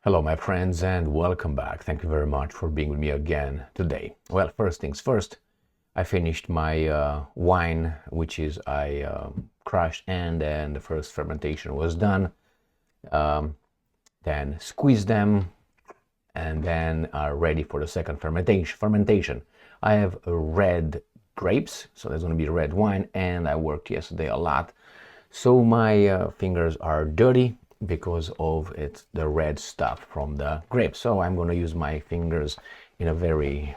Hello, my friends, and welcome back. Thank you very much for being with me again today. Well, first things first, I finished my wine, which is I crushed, and then the first fermentation was done. Then squeezed them, and then are ready for the second fermentation. I have red grapes, so there's going to be red wine, and I worked yesterday a lot, so my fingers are dirty because of the red stuff from the grapes. So I'm going to use my fingers in a very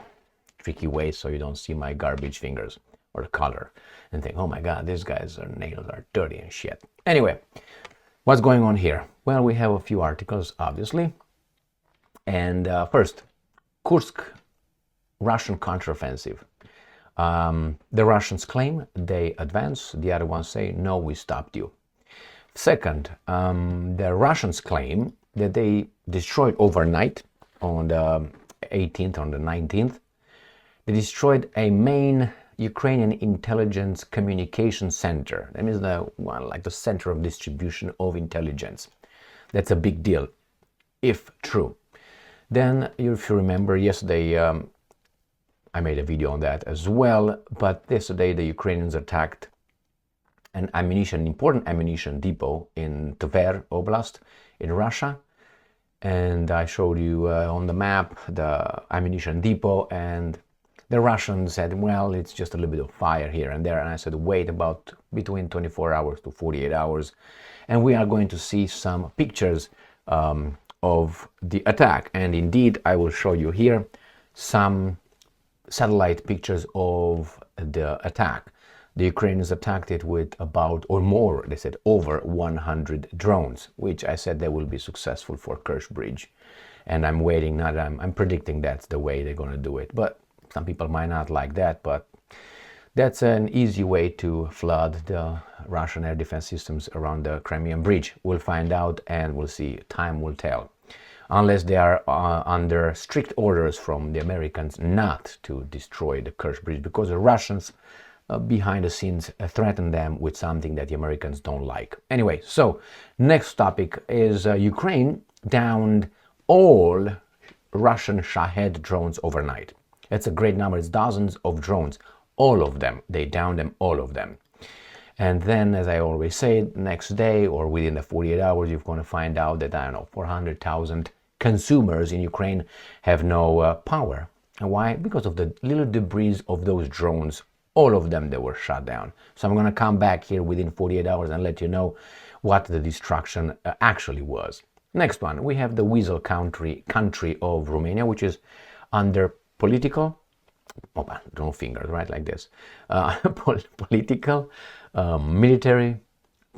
tricky way so you don't see my garbage fingers or the color and think, oh my god, these guys' nails are dirty and shit. Anyway, what's going on here? Well, we have a few articles, obviously. And first, Kursk, Russian counteroffensive. The Russians claim they advance, the other ones say, no, we stopped you. Second, the Russians claim that they destroyed overnight on the 18th, on the 19th, they destroyed a main Ukrainian intelligence communication center. That means like the center of distribution of intelligence. That's a big deal, if true. Then, if you remember, yesterday I made a video on that as well, but yesterday the Ukrainians attacked an important ammunition depot in Tver Oblast in Russia, and I showed you on the map the ammunition depot, and the Russians said, well, it's just a little bit of fire here and there, and I said, wait about between 24 hours to 48 hours, and we are going to see some pictures of the attack. And indeed, I will show you here some satellite pictures of the attack. The Ukrainians attacked it with about, or more, they said over 100 drones, which I said they will be successful for Kursk Bridge. And I'm waiting, I'm predicting that's the way they're going to do it. But some people might not like that, but that's an easy way to flood the Russian air defense systems around the Crimean Bridge. We'll find out and we'll see. Time will tell. Unless they are under strict orders from the Americans not to destroy the Kursk Bridge, because the Russians behind the scenes threaten them with something that the Americans don't like. Anyway, so next topic is Ukraine downed all Russian Shahed drones overnight. That's a great number. It's dozens of drones. All of them. They downed them, all of them. And then, as I always say, next day or within the 48 hours, you're going to find out that, I don't know, 400,000 consumers in Ukraine have no power. And why? Because of the little debris of those drones. All of them, they were shut down. So I'm going to come back here within 48 hours and let you know what the destruction actually was. Next one, we have the weasel country of Romania, which is under political, no fingers, right, like this, political, military,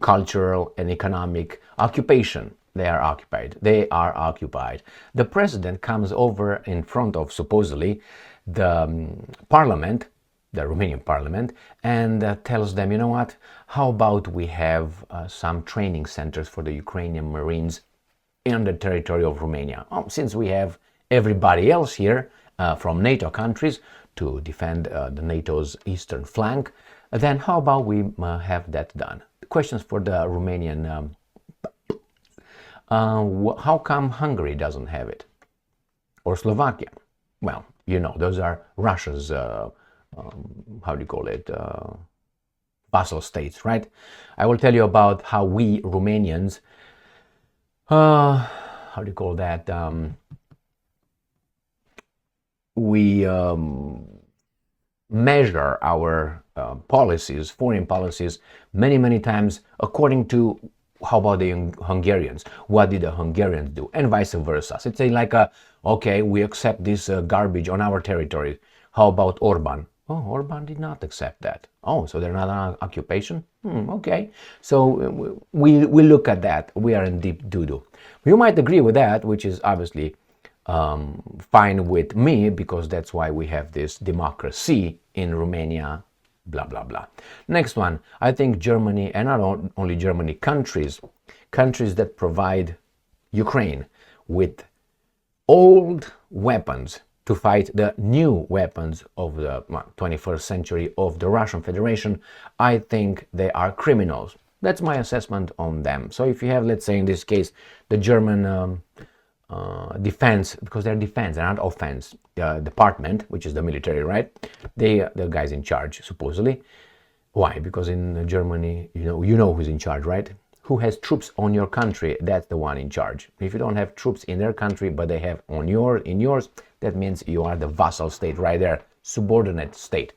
cultural, and economic occupation. They are occupied. The president comes over in front of, supposedly, the parliament, the Romanian parliament, and tells them, you know what, how about we have some training centers for the Ukrainian Marines in the territory of Romania. Since we have everybody else here from NATO countries to defend the NATO's eastern flank, then how about we have that done? Questions for the Romanian, how come Hungary doesn't have it? Or Slovakia? Well, you know, those are Russia's how do you call it, vassal states, right? I will tell you about how we Romanians, how do you call that, we measure our policies, foreign policies, many times according to how about the Hungarians? What did the Hungarians do? And vice versa. So it's like, okay, we accept this garbage on our territory. How about Orban? Oh, Orban did not accept that. Oh, so they're not an occupation? Okay. So we look at that. We are in deep doo-doo. You might agree with that, which is obviously fine with me, because that's why we have this democracy in Romania, blah, blah, blah. Next one, I think Germany, and not only Germany, countries that provide Ukraine with old weapons to fight the new weapons of the 21st century of the Russian Federation, I think they are criminals. That's my assessment on them. So if you have, let's say in this case, the German defense, because they're defense, they're not offense department, which is the military, right? The guys in charge, supposedly. Why? Because in Germany, you know who's in charge, right? Who has troops on your country, that's the one in charge. If you don't have troops in their country, but they have in yours, that means you are the vassal state right there, subordinate state.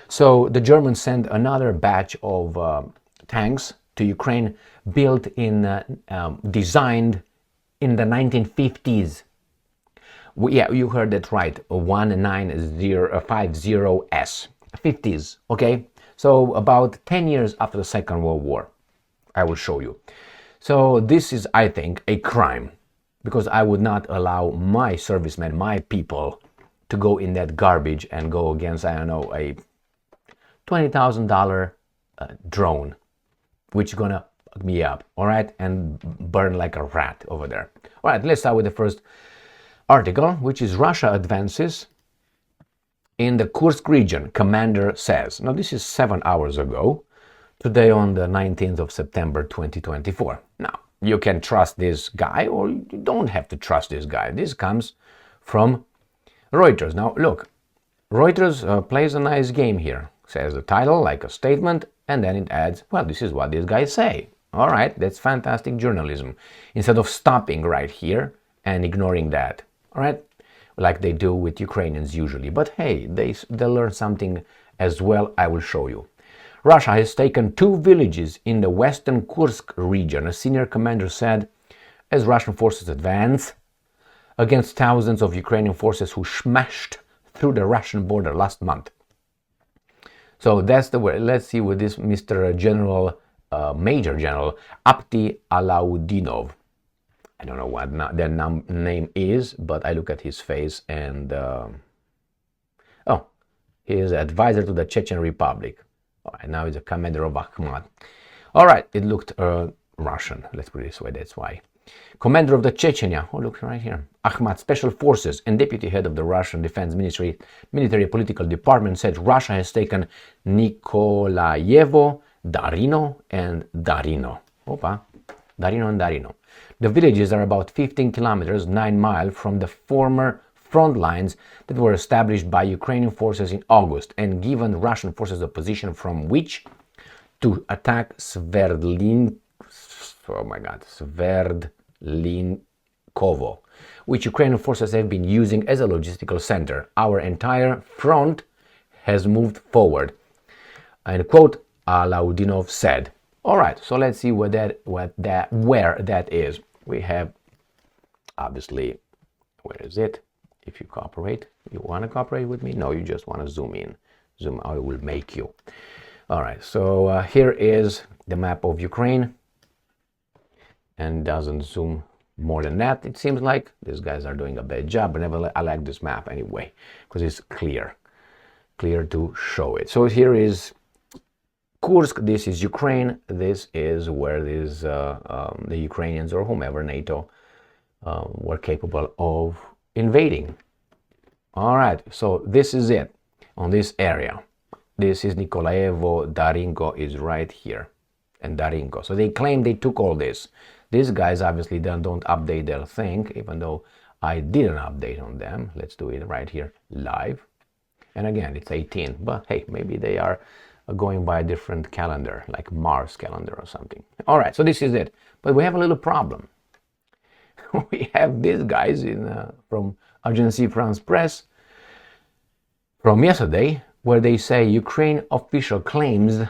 So the Germans sent another batch of tanks to Ukraine, built designed in the 1950s. Yeah, you heard that right, 1950S, 50s, okay? So about 10 years after the Second World War. I will show you. So this is, I think, a crime, because I would not allow my servicemen, my people, to go in that garbage and go against, I don't know, a $20,000 drone, which is gonna fuck me up, all right, and burn like a rat over there. All right, let's start with the first article, which is Russia advances in the Kursk region, commander says. Now, this is 7 hours ago, today on the 19th of September 2024. Now, you can trust this guy or you don't have to trust this guy. This comes from Reuters. Now, look, Reuters plays a nice game here. Says the title like a statement, and then it adds, well, this is what these guys say. All right, that's fantastic journalism. Instead of stopping right here and ignoring that, all right, like they do with Ukrainians usually. But hey, they learn something as well. I will show you. Russia has taken 2 villages in the western Kursk region, a senior commander said, as Russian forces advance against thousands of Ukrainian forces who smashed through the Russian border last month. So that's the word. Let's see what this Mr. General, Major General Apti Alaudinov, I don't know what their name is, but I look at his face and, he is advisor to the Chechen Republic. All right, now he's a commander of Akhmat. All right, it looked Russian, let's put it this way, that's why. Commander of the Chechnya, oh look right here, Akhmat Special Forces and deputy head of the Russian Defense Ministry Military Political Department said Russia has taken Nikolaevo, Darino and Darino. Opa, Darino and Darino. The villages are about 15 kilometers, 9 miles from the former front lines that were established by Ukrainian forces in August and given Russian forces a position from which to attack Sverdlinkovo, which Ukrainian forces have been using as a logistical center. Our entire front has moved forward. And quote, Alaudinov said. All right, so let's see where that is. We have, obviously, where is it? If you cooperate, you want to cooperate with me? No, you just want to zoom in. Zoom, I will make you. All right, so here is the map of Ukraine. And doesn't zoom more than that, it seems like. These guys are doing a bad job, but nevertheless, I like this map anyway, because it's clear to show it. So here is Kursk, this is Ukraine, this is where the Ukrainians or whomever, NATO, were capable of invading. All right, so this is it on this area. This is Nikolaevo, Darinko is right here, and Darinko. So they claim they took all this. These guys obviously don't update their thing, even though I did an update on them. Let's do it right here live. And again, it's 18, but hey, maybe they are going by a different calendar, like Mars calendar or something. All right, so this is it. But we have a little problem. We have these guys from Agence France Presse from yesterday, where they say Ukraine official claims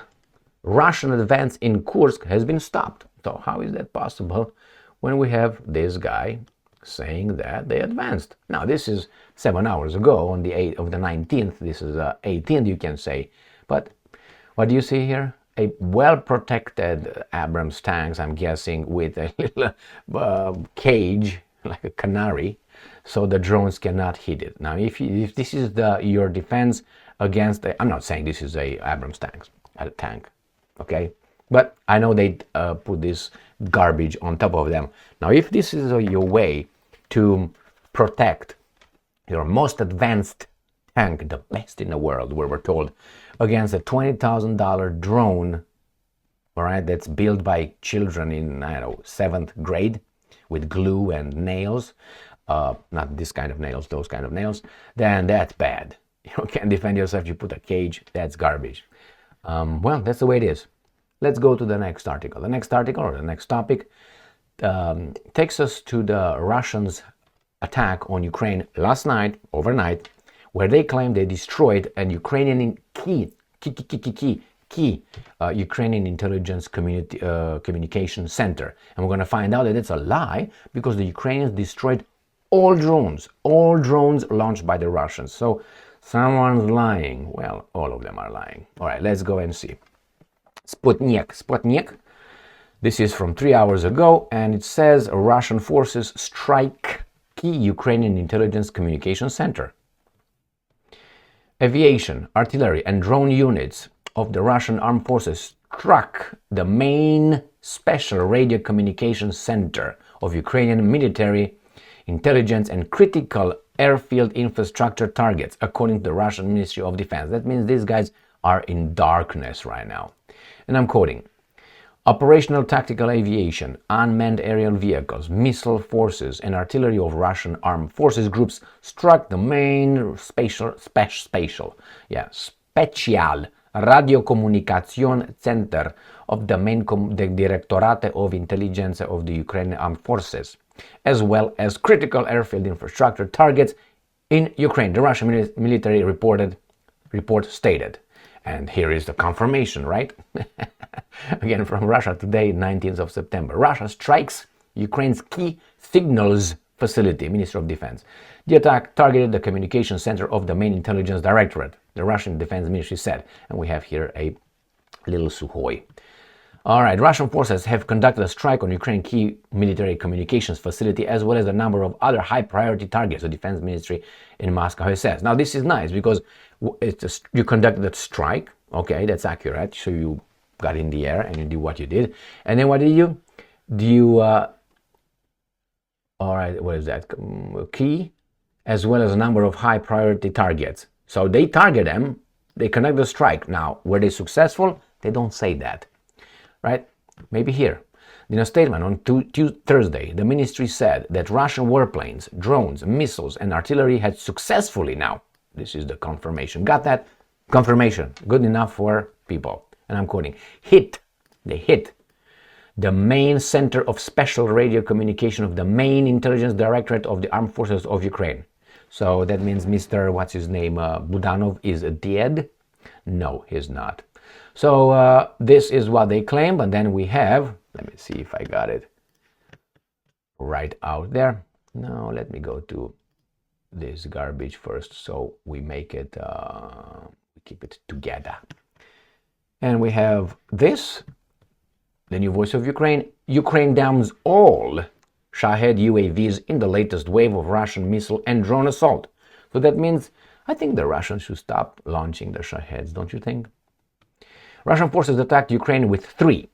Russian advance in Kursk has been stopped. So how is that possible when we have this guy saying that they advanced? Now, this is 7 hours ago on the 8th of the 19th. This is 18th, you can say. But what do you see here? A well-protected Abrams tanks, I'm guessing, with a little cage, like a canary, so the drones cannot hit it. Now, if this is your defense against, I'm not saying this is a Abrams tank, okay? But I know they put this garbage on top of them. Now, if this is your way to protect your most advanced tank, the best in the world, where we're told, against a $20,000 drone, all right, that's built by children in, I don't know, 7th grade, with glue and nails, not this kind of nails, those kind of nails, then that's bad. You can't defend yourself, you put a cage, that's garbage. Well, that's the way it is. Let's go to the next article. The next article, or the next topic, takes us to the Russians' attack on Ukraine last night, overnight, where they claim they destroyed an Ukrainian key Ukrainian intelligence communication center. And we're going to find out that it's a lie, because the Ukrainians destroyed all drones launched by the Russians. So someone's lying. Well, all of them are lying. All right, let's go and see. Sputnik. This is from 3 hours ago, and it says Russian forces strike key Ukrainian intelligence communication center. Aviation, artillery, and drone units of the Russian armed forces struck the main special radio communication center of Ukrainian military intelligence and critical airfield infrastructure targets, according to the Russian Ministry of Defense. That means these guys are in darkness right now. And I'm quoting: operational tactical aviation, unmanned aerial vehicles, missile forces, and artillery of Russian armed forces groups struck the main special radiokommunikation center of the main the Directorate of Intelligence of the Ukrainian Armed Forces, as well as critical airfield infrastructure targets in Ukraine. The Russian military report stated. And here is the confirmation, right? Again, from Russia today, 19th of September. Russia strikes Ukraine's key signals facility, Minister of Defense. The attack targeted the communication center of the main intelligence directorate, the Russian Defense Ministry said. And we have here a little Sukhoi. All right, Russian forces have conducted a strike on Ukraine's key military communications facility, as well as a number of other high-priority targets, the Defense Ministry in Moscow says. Now, this is nice, because you conducted a strike. Okay, that's accurate. So you got in the air and you did what you did. And then what did you? All right, what is that? Key, as well as a number of high-priority targets. So they target them, they conduct the strike. Now, were they successful? They don't say that. Right? Maybe here. In a statement on Thursday, the ministry said that Russian warplanes, drones, missiles, and artillery had successfully, now, this is the confirmation. Got that? Confirmation. Good enough for people. And I'm quoting, they hit the main center of special radio communication of the main intelligence directorate of the armed forces of Ukraine. So that means Mr. what's his name, Budanov is dead? No, he's not. So this is what they claim, and then we have, let me see if I got it right out there. No, let me go to this garbage first, so we make it, we keep it together. And we have this, the new voice of Ukraine. Ukraine downs all Shahed UAVs in the latest wave of Russian missile and drone assault. So that means, I think the Russians should stop launching the Shaheds, don't you think? Russian forces attacked Ukraine with 3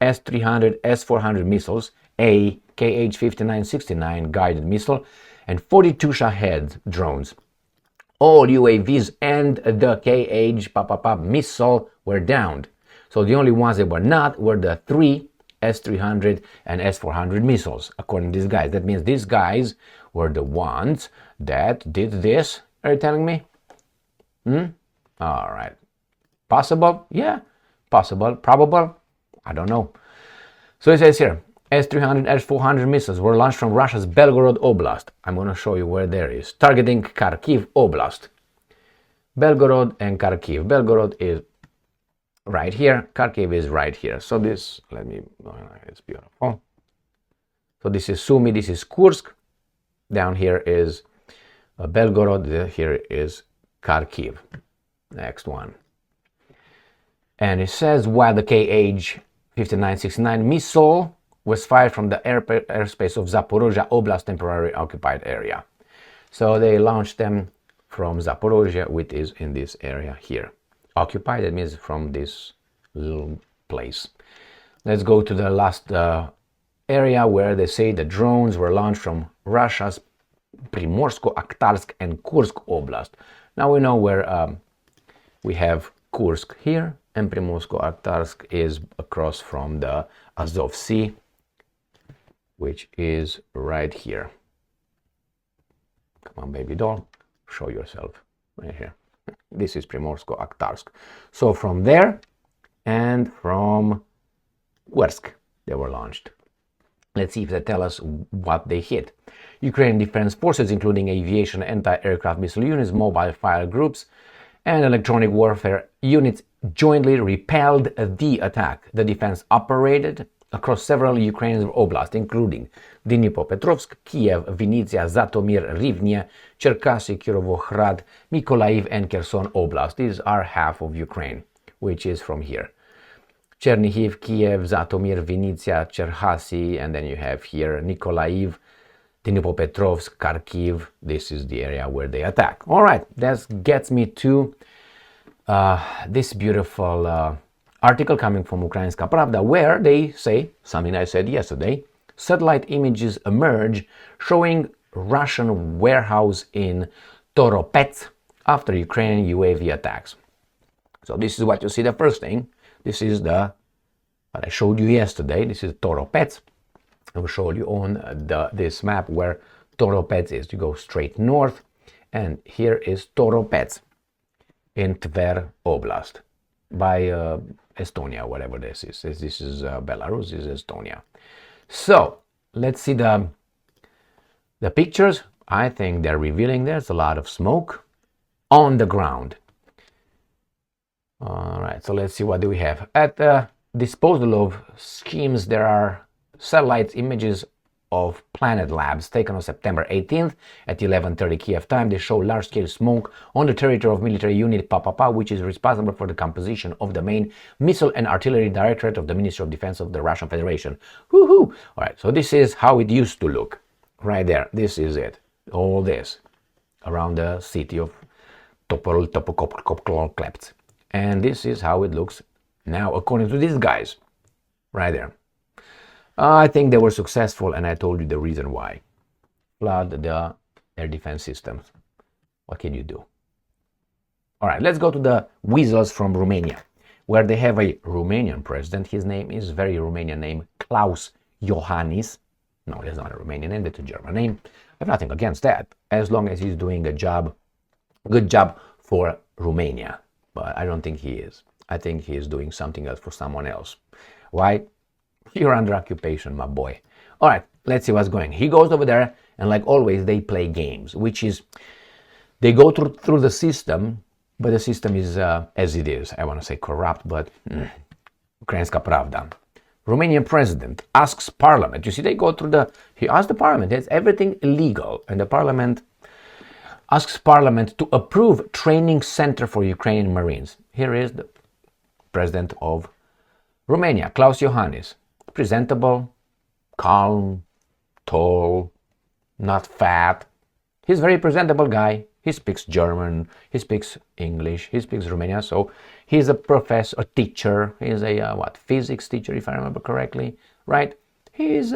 S-300, S-400 missiles, a Kh-5969 guided missile, and 42 Shahed drones. All UAVs and the Kh missile were downed. So the only ones that were not were the 3 S-300 and S-400 missiles, according to these guys. That means these guys were the ones that did this. Are you telling me? All right. Possible? Yeah. Possible. Probable? I don't know. So it says here, S-300, S-400 missiles were launched from Russia's Belgorod Oblast. I'm going to show you where there is. Targeting Kharkiv Oblast. Belgorod and Kharkiv. Belgorod is right here. Kharkiv is right here. So this, it's beautiful. So this is Sumy, this is Kursk. Down here is Belgorod. Here is Kharkiv. Next one. And it says, while the Kh-5969 missile was fired from the airspace of Zaporozhye Oblast temporarily occupied area. So they launched them from Zaporozhye, which is in this area here. Occupied, that means from this little place. Let's go to the last area where they say the drones were launched from Russia's Primorsko-Akhtarsk and Kursk Oblast. Now we know where we have Kursk here, and Primorsko-Akhtarsk is across from the Azov Sea. which is right here. Come on, baby doll, show yourself right here. This is Primorsko-Akhtarsk. So from there and from Kursk they were launched. Let's see if they tell us what they hit. Ukrainian Defense Forces, including aviation, anti-aircraft missile units, mobile fire groups, and electronic warfare units, jointly repelled the attack. The defense operated across several Ukrainian oblasts, including Dnipropetrovsk, Kiev, Vinnytsia, Zhytomyr, Rivne, Cherkasy, Kirovohrad, Mykolaiv, and Kherson Oblast. These are half of Ukraine, which is from here. Chernihiv, Kiev, Zhytomyr, Vinnytsia, Cherkasy, and then you have here Mykolaiv, Dnipropetrovsk, Kharkiv. This is the area where they attack. All right, that gets me to this beautiful article coming from Ukrainska Pravda, where they say something I said yesterday. Satellite images emerge showing Russian warehouse in Toropets after Ukrainian UAV attacks. So this is what you see, the first thing. This is what I showed you yesterday. This is Toropets. I will show you on this map where Toropets is. You go straight north, and here is Toropets in Tver Oblast by Estonia, whatever this is. This is Belarus, this is Estonia. So let's see the pictures. I think they're revealing there's a lot of smoke on the ground. All right, so let's see what do we have. At the disposal of schemes, there are satellite images of Planet Labs taken on September 18th at 11:30 Kiev time. They show large-scale smoke on the territory of military unit Papapa, which is responsible for the composition of the main missile and artillery directorate of the Ministry of Defense of the Russian Federation. Woohoo! All right, so this is how it used to look. Right there, this is it. All this around the city of Toropets. And this is how it looks now, according to these guys, right there. I think they were successful, and I told you the reason why. Flood the air defense systems. What can you do? All right, let's go to the weasels from Romania, where they have a Romanian president. His name is very Romanian name, Klaus Iohannis. No, that's not a Romanian name, that's a German name. I have nothing against that, as long as he's doing a good job for Romania. But I don't think he is. I think he is doing something else for someone else. Why? You're under occupation, my boy. All right, let's see what's going. He goes over there, and like always, they play games, which is they go through the system, but the system is as it is. I want to say corrupt, but Ukrainska Pravda. Romanian president asks parliament. You see, they go through he asks the parliament. It's everything illegal, and the parliament asks parliament to approve training center for Ukrainian Marines. Here is the president of Romania, Klaus Iohannis. Presentable, calm, tall, not fat. He's a very presentable guy. He speaks German, he speaks English, he speaks Romanian. So he's a professor, a teacher. He's a physics teacher, if I remember correctly, right? He's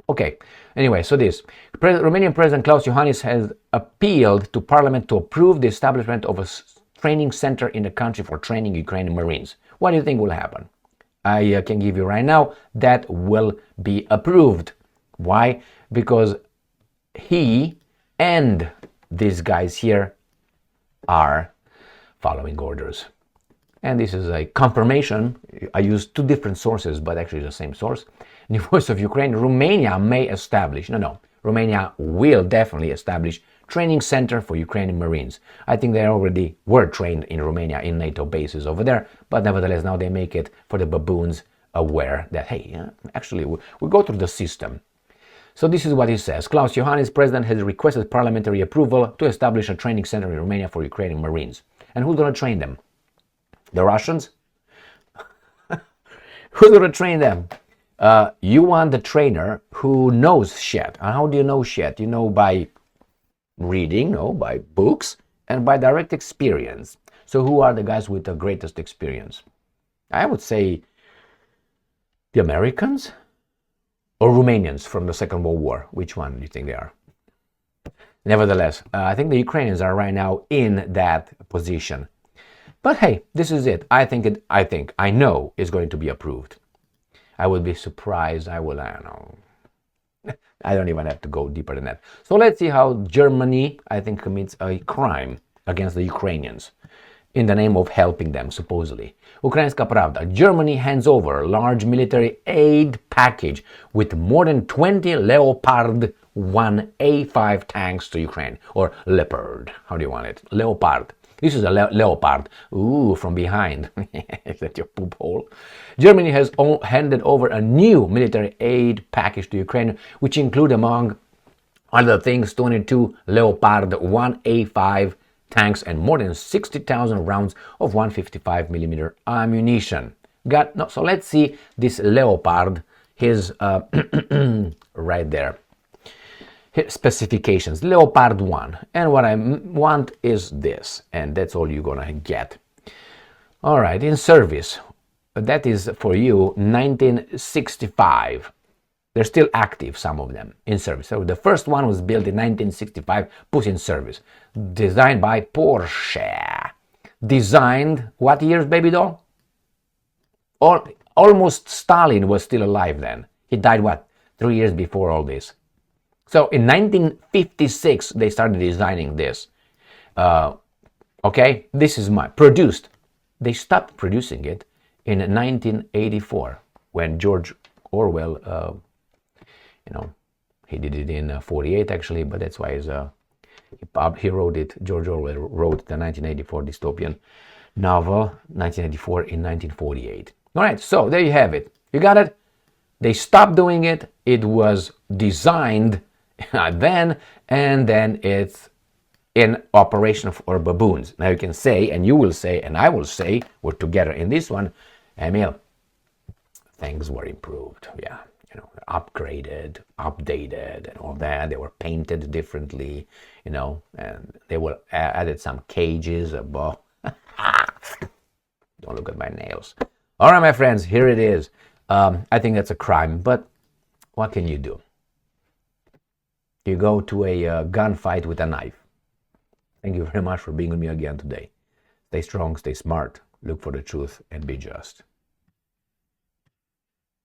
okay. Anyway, so Romanian President Klaus Iohannis has appealed to Parliament to approve the establishment of a training center in the country for training Ukrainian Marines. What do you think will happen? I can give you right now that will be approved. Why? Because he and these guys here are following orders. And this is a confirmation. I used two different sources, but actually the same source. In the voice of Ukraine, Romania may establish, Romania will definitely establish training center for Ukrainian Marines. I think they already were trained in Romania in NATO bases over there, but nevertheless now they make it for the baboons aware that, hey, actually we go through the system. So this is what he says. Klaus Iohannis, president, has requested parliamentary approval to establish a training center in Romania for Ukrainian Marines. And who's going to train them? The Russians? Who's going to train them? You want the trainer who knows shit. And how do you know shit? You know by reading, by books, and by direct experience. So who are the guys with the greatest experience? I would say the Americans or Romanians from the Second World War. Which one do you think they are? Nevertheless, I think the Ukrainians are right now in that position. But hey, this is it. I know it's going to be approved. I would be surprised. I don't know. I don't even have to go deeper than that. So let's see how Germany, I think, commits a crime against the Ukrainians in the name of helping them, supposedly. Ukrainska Pravda. Germany hands over a large military aid package with more than 20 Leopard 1A5 tanks to Ukraine. Or Leopard. How do you want it? Leopard. This is a Leopard. Ooh, from behind. Is that your poop hole? Germany has handed over a new military aid package to Ukraine, which include, among other things, 22 Leopard 1A5 tanks and more than 60,000 rounds of 155mm ammunition. So let's see this Leopard, his right there. His specifications, Leopard 1. And what I want is this, and that's all you're gonna get. All right, in service, that is for you 1965. They're still active, some of them, in service. So the first one was built in 1965, put in service. Designed by Porsche. Designed, what years, baby doll? Almost Stalin was still alive then. He died, what, 3 years before all this. So in 1956, they started designing this. Okay, this is produced. They stopped producing it in 1984 when George Orwell, he did it in 48 actually, but that's why he wrote it. George Orwell wrote the 1984 dystopian novel, 1984 in 1948. All right, so there you have it. You got it? They stopped doing it. It was designed then, and then it's in operation for baboons. Now you can say, and you will say, and I will say, we're together in this one, Emil, things were improved. Yeah, upgraded, updated, and all that. They were painted differently, and they were added some cages above. Don't look at my nails. All right, my friends, here it is. I think that's a crime, but what can you do? You go to a gunfight with a knife. Thank you very much for being with me again today. Stay strong, stay smart, look for the truth, and be just.